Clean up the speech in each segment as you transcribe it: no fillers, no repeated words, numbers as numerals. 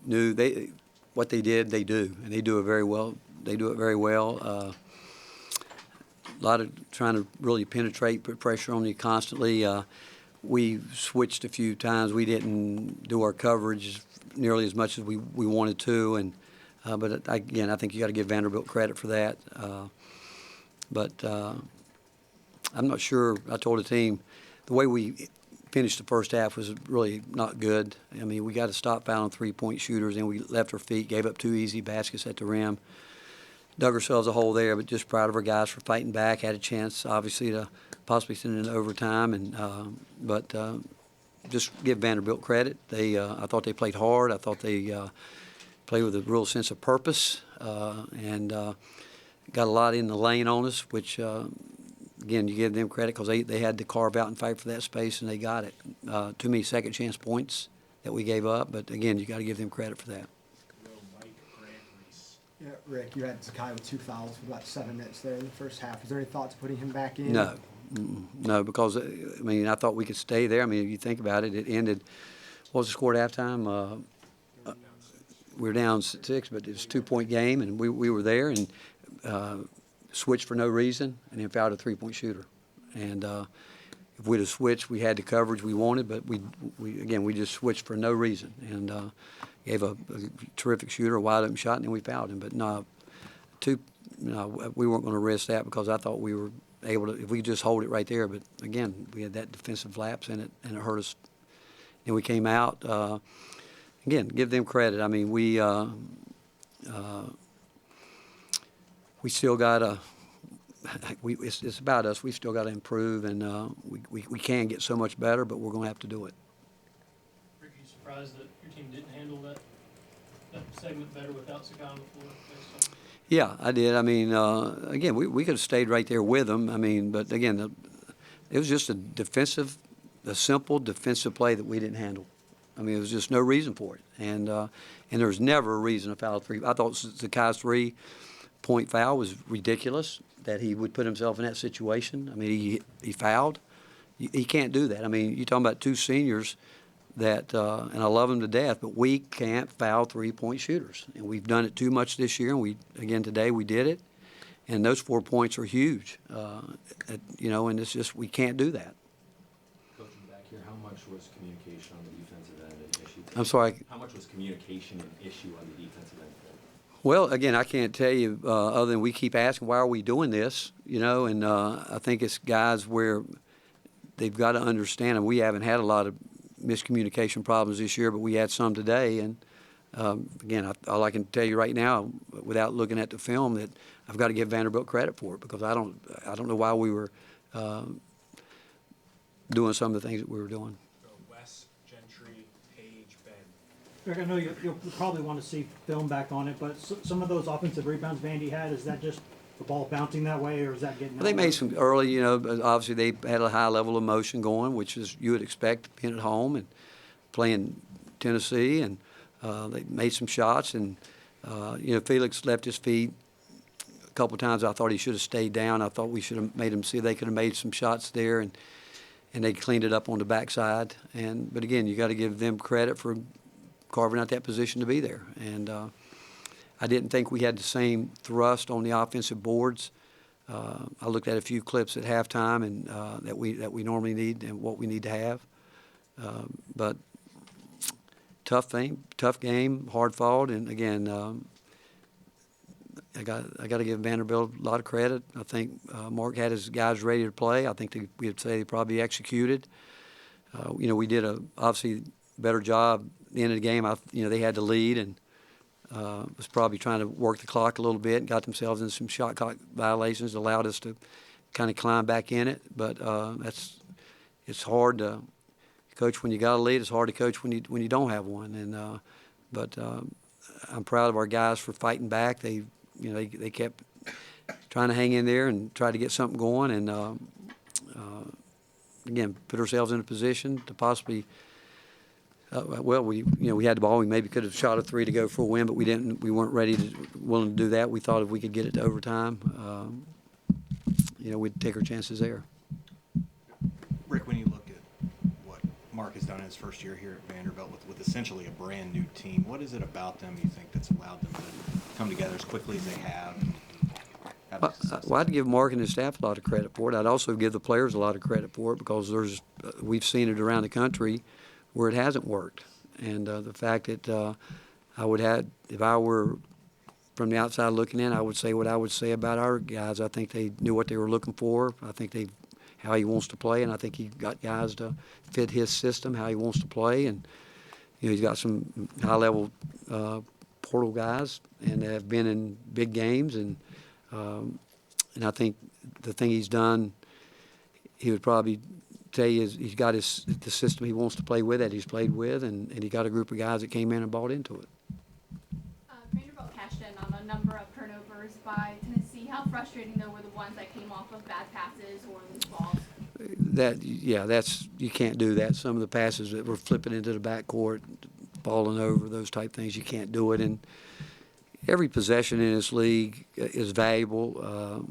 knew what they did. They do, and they do it very well. They do it very well. A lot of trying to really penetrate, put pressure on you constantly. We switched a few times. We didn't do our coverage nearly as much as we wanted to, and but again, I think you got to give Vanderbilt credit for that. But I'm not sure. I told the team the way we finished the first half was really not good. I mean, we got to stop fouling three-point shooters, and we left our feet, gave up 2 easy baskets at the rim, dug ourselves a hole there. But just proud of our guys for fighting back. Had a chance, obviously, to possibly send it into overtime, and but just give Vanderbilt credit. I thought they played hard. I thought they played with a real sense of purpose, and got a lot in the lane on us, which. Again, you give them credit because they had to carve out and fight for that space, and they got it. Too many second chance points that we gave up, but again, you got to give them credit for that. Yeah, Rick, you had Zakai with 2 fouls for about 7 minutes there in the first half. Is there any thoughts putting him back in? No, no, because I mean I thought we could stay there. I mean, if you think about it, it ended. What was the score at halftime? We were down 6, but it was a 2-point game, and we were there and. Switched for no reason, and then fouled a 3-point shooter. And if we'd have switched, we had the coverage we wanted, but we just switched for no reason and gave a terrific shooter a wide open shot, and then we fouled him. But no, we weren't going to risk that because I thought we were able to if we just hold it right there. But again, we had that defensive lapse in it, and it hurt us. And we came out again. Give them credit. I mean, we still got to. It's about us. We still got to improve, and we can get so much better, but we're going to have to do it. Rick, are you surprised that your team didn't handle that segment better without Zakai on the floor? Yeah, I did. I mean, again, we could have stayed right there with them. I mean, but again, it was just a simple defensive play that we didn't handle. I mean, there was just no reason for it, and there was never a reason to foul 3. I thought Zakai's 3-point foul was ridiculous that he would put himself in that situation. I mean, he fouled. He can't do that. I mean, you're talking about 2 seniors that, and I love them to death, but we can't foul 3-point shooters. And we've done it too much this year, and today we did it. And those 4 points are huge, and it's just we can't do that. Coaching back here, how much was communication on the defensive end an issue? I'm sorry? How much was communication an issue on the defensive end? Well, again, I can't tell you other than we keep asking, why are we doing this? And I think it's guys where they've got to understand, and we haven't had a lot of miscommunication problems this year, but we had some today. And, again, all I can tell you right now, without looking at the film, that I've got to give Vanderbilt credit for it because I don't know why we were doing some of the things that we were doing. Rick, I know you'll probably want to see film back on it, but some of those offensive rebounds Vandy had, is that just the ball bouncing that way, or is that getting? Well, they made some early, but obviously they had a high level of motion going, which is you would expect being at home and playing Tennessee, and they made some shots, and Felix left his feet a couple of times. I thought he should have stayed down. I thought we should have made him see they could have made some shots there, and they cleaned it up on the backside. But again, you got to give them credit for carving out that position to be there. And I didn't think we had the same thrust on the offensive boards. I looked at a few clips at halftime and that we normally need and what we need to have. But tough game, hard fought, and again, I got to give Vanderbilt a lot of credit. I think Mark had his guys ready to play. I think we'd say they probably executed. We did obviously better job at the end of the game. They had the lead and was probably trying to work the clock a little bit and got themselves in some shot clock violations, allowed us to kind of climb back in it. But it's hard to coach when you got a lead. It's hard to coach when you don't have one. And but I'm proud of our guys for fighting back. They kept trying to hang in there and try to get something going, and again put ourselves in a position to possibly. We had the ball. We maybe could have shot a 3 to go for a win, but we didn't. We weren't willing to do that. We thought if we could get it to overtime, we'd take our chances there. Rick, when you look at what Mark has done in his first year here at Vanderbilt with essentially a brand new team. What is it about them you think that's allowed them to come together as quickly as they have? And have the success? Well, I'd give Mark and his staff a lot of credit for it. I'd also give the players a lot of credit for it because we've seen it around the country where it hasn't worked. And the fact that if I were from the outside looking in, I would say what I would say about our guys. I think they knew what they were looking for. I think how he wants to play, and I think he got guys to fit his system, how he wants to play. And he's got some high-level portal guys, and have been in big games. And I think the thing he's done, he would probably tell you, is he's got the system he wants to play with that he's played with, and he got a group of guys that came in and bought into it. Vanderbilt cashed in on a number of turnovers by Tennessee. How frustrating, though, were the ones that came off of bad passes or loose balls? You can't do that. Some of the passes that were flipping into the backcourt, falling over, those type things, you can't do it. And every possession in this league is valuable.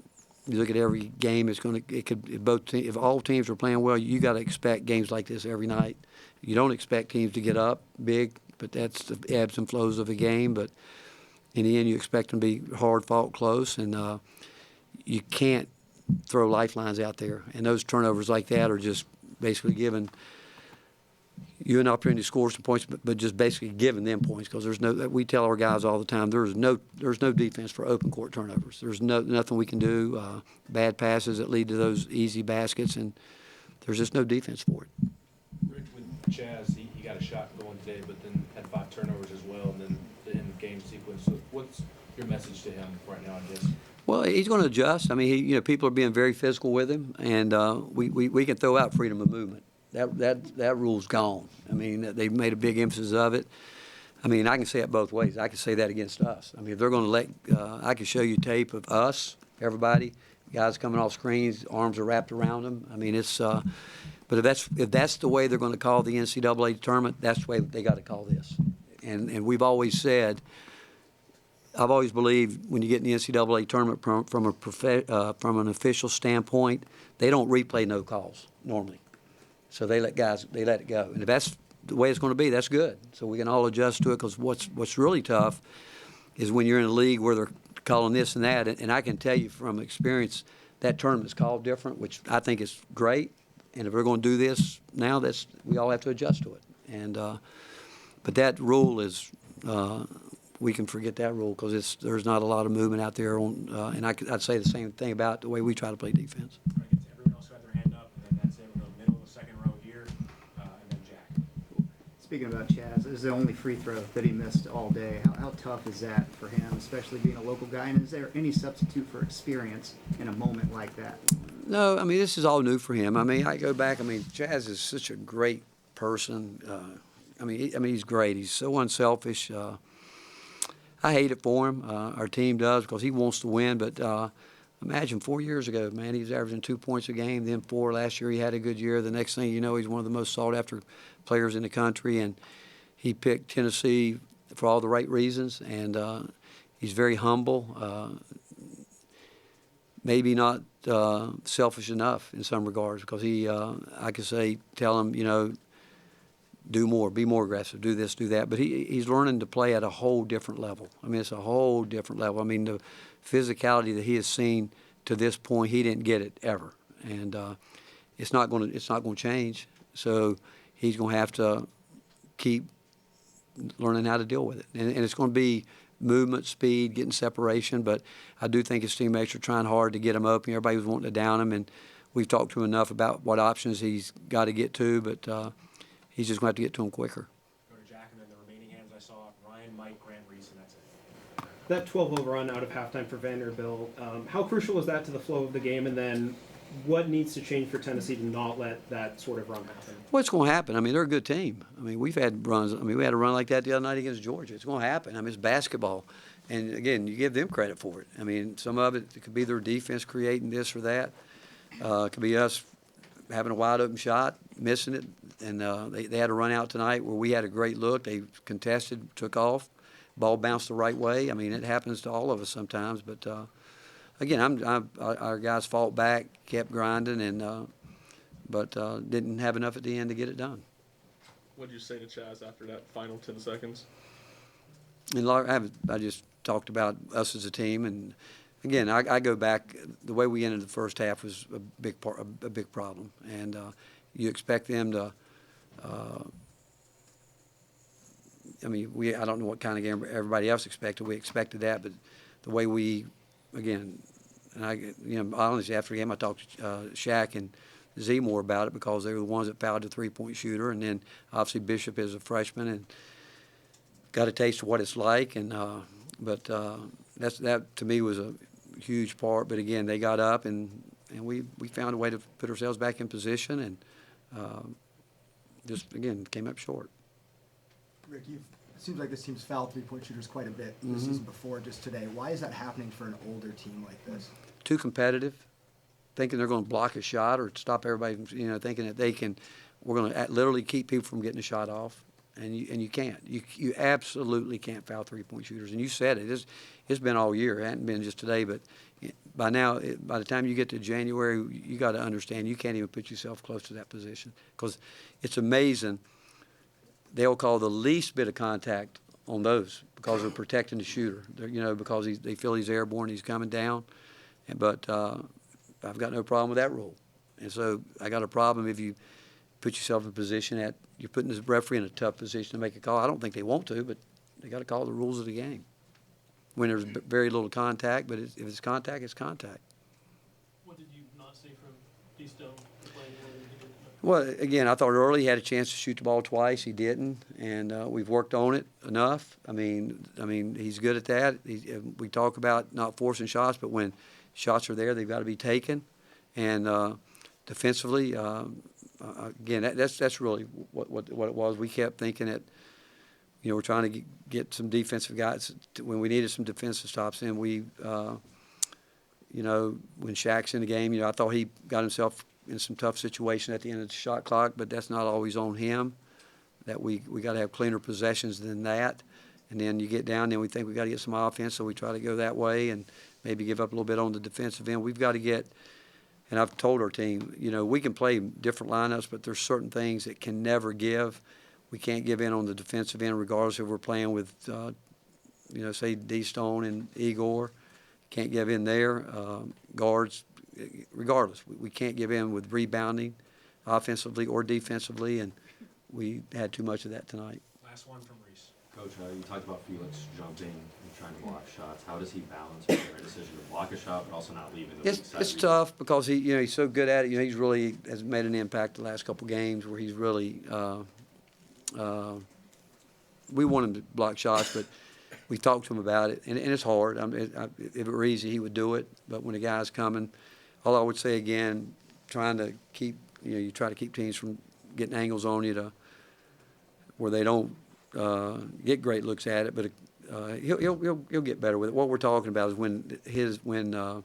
You look at every game; if all teams are playing well, you got to expect games like this every night. You don't expect teams to get up big, but that's the ebbs and flows of a game. But in the end, you expect them to be hard fought, close, and you can't throw lifelines out there. And those turnovers like that are just basically giving you an opportunity to score some points, but just basically giving them points, because we tell our guys all the time, there's no defense for open court turnovers. There's nothing we can do. Bad passes that lead to those easy baskets, and there's just no defense for it. Rick, with Chaz, he got a shot going today, but then had 5 turnovers as well, and then the end game sequence. So what's your message to him right now, I guess? Well, he's going to adjust. I mean, people are being very physical with him, and we can throw out freedom of movement. That rule's gone. I mean, they've made a big emphasis of it. I mean, I can say it both ways. I can say that against us. I mean, if they're going to I can show you tape of us, everybody, guys coming off screens, arms are wrapped around them. I mean, it's. But if that's the way they're going to call the NCAA tournament, that's the way they got to call this. And we've always said, I've always believed when you get in the NCAA tournament from an official standpoint, they don't replay no calls normally. So they let it go. And if that's the way it's going to be, that's good. So we can all adjust to it, because what's really tough is when you're in a league where they're calling this and that. And I can tell you from experience, that tournament's called different, which I think is great. And if we're going to do this now, we all have to adjust to it. And but that rule is we can forget that rule, because there's not a lot of movement out there. And I'd say the same thing about the way we try to play defense. Everyone else got their hand up, and then that's it. We'll go middle of the second row here, and then Jack. Speaking about Chaz, this is the only free throw that he missed all day. How tough is that for him, especially being a local guy? And is there any substitute for experience in a moment like that? No, I mean, this is all new for him. I mean, I go back. I mean, Chaz is such a great person. He's great. He's so unselfish. I hate it for him. Our team does, because he wants to win. But imagine 4 years ago, man, he was averaging 2 points a game, then 4. Last year he had a good year. The next thing you know, he's one of the most sought-after players in the country. And he picked Tennessee for all the right reasons. And he's very humble. Maybe not selfish enough in some regards, because I could say, tell him, do more, be more aggressive, do this, do that. But he's learning to play at a whole different level. I mean, it's a whole different level. I mean, the physicality that he has seen to this point, he didn't get it ever, and it's not going to change. So he's going to have to keep learning how to deal with it, and it's going to be movement, speed, getting separation. But I do think his teammates are trying hard to get him open. Everybody was wanting to down him, and we've talked to him enough about what options he's got to get to, but he's just going to have to get to him quicker. Go to Jack, and then the remaining hands I saw, Ryan, Mike, Grant, Reese, and that's it. That 12-0 run out of halftime for Vanderbilt, how crucial is that to the flow of the game? And then what needs to change for Tennessee to not let that sort of run happen? What's going to happen? I mean, they're a good team. I mean, we've had runs. I mean, we had a run like that the other night against Georgia. It's going to happen. I mean, it's basketball. And, again, you give them credit for it. I mean, some of it could be their defense creating this or that. It could be us having a wide-open shot, missing it. And they had a run out tonight where we had a great look. They contested, took off, ball bounced the right way. I mean, it happens to all of us sometimes. But again, our guys fought back, kept grinding, and but didn't have enough at the end to get it done. What'd you say to Chaz after that final 10 seconds? And I just talked about us as a team, and again, I go back. The way we ended the first half was a big problem, and you expect them to. I mean, I don't know what kind of game everybody else expected. We expected that, but the way we, again, and honestly, after the game, I talked to Shaq and Z more about it because they were the ones that fouled the three-point shooter, and then obviously Bishop is a freshman and got a taste of what it's like, and but that to me was a huge part. But again, they got up and we found a way to put ourselves back in position, and just again came up short. Rick, it seems like this team's fouled three-point shooters quite a bit this season before, just today. Why is that happening for an older team like this? Too competitive, thinking they're going to block a shot or stop everybody from, thinking that they can. We're going to literally keep people from getting a shot off, and you can't. You absolutely can't foul three-point shooters. And you said it. It's been all year. It hadn't been just today, but by now, by the time you get to January, you got to understand you can't even put yourself close to that position because it's amazing. They'll call the least bit of contact on those because they're protecting the shooter. Because they feel he's airborne, he's coming down. But I've got no problem with that rule. And so I got a problem if you put yourself in a position that you're putting this referee in a tough position to make a call. I don't think they want to, but they got to call the rules of the game when there's very little contact. But if it's contact, it's contact. What did you not see from D-Stone playing the way he did? Well, again, I thought early he had a chance to shoot the ball twice. He didn't, and we've worked on it enough. I mean, he's good at that. We talk about not forcing shots, but when shots are there, they've got to be taken. And defensively, again, that's really what it was. We kept thinking that, we're trying to get some defensive guys when we needed some defensive stops in. When Shaq's in the game, I thought he got himself in some tough situation at the end of the shot clock, but that's not always on him. That we got to have cleaner possessions than that. And then you get down, then we think we got to get some offense, so we try to go that way and maybe give up a little bit on the defensive end. We've got to get, and I've told our team, we can play different lineups, but there's certain things that can never give. We can't give in on the defensive end regardless if we're playing with, say D-Stone and Igor. Can't give in there. Guards, regardless. We can't give in with rebounding offensively or defensively, and we had too much of that tonight. Last one from Reese. Coach, you talked about Felix jumping and trying to block shots. How does he balance making the right decision to block a shot but also not leaving the weak side? It's tough because he's so good at it. He's really has made an impact the last couple games where he's really we want him to block shots, but we talked to him about it, and it's hard. If it were easy, he would do it. But when the guy's coming, all I would say again, trying to keep you try to keep teams from getting angles on you to where they don't get great looks at it. But he'll get better with it. What we're talking about is when the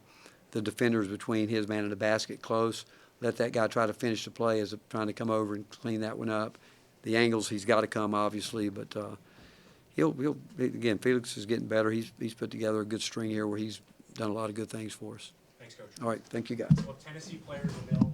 defenders between his man and the basket close, let that guy try to finish the play as trying to come over and clean that one up. The angles he's got to come obviously, but he'll again. Felix is getting better. He's put together a good string here where he's done a lot of good things for us. Thanks, Coach. All right, thank you guys. Well, Tennessee players available.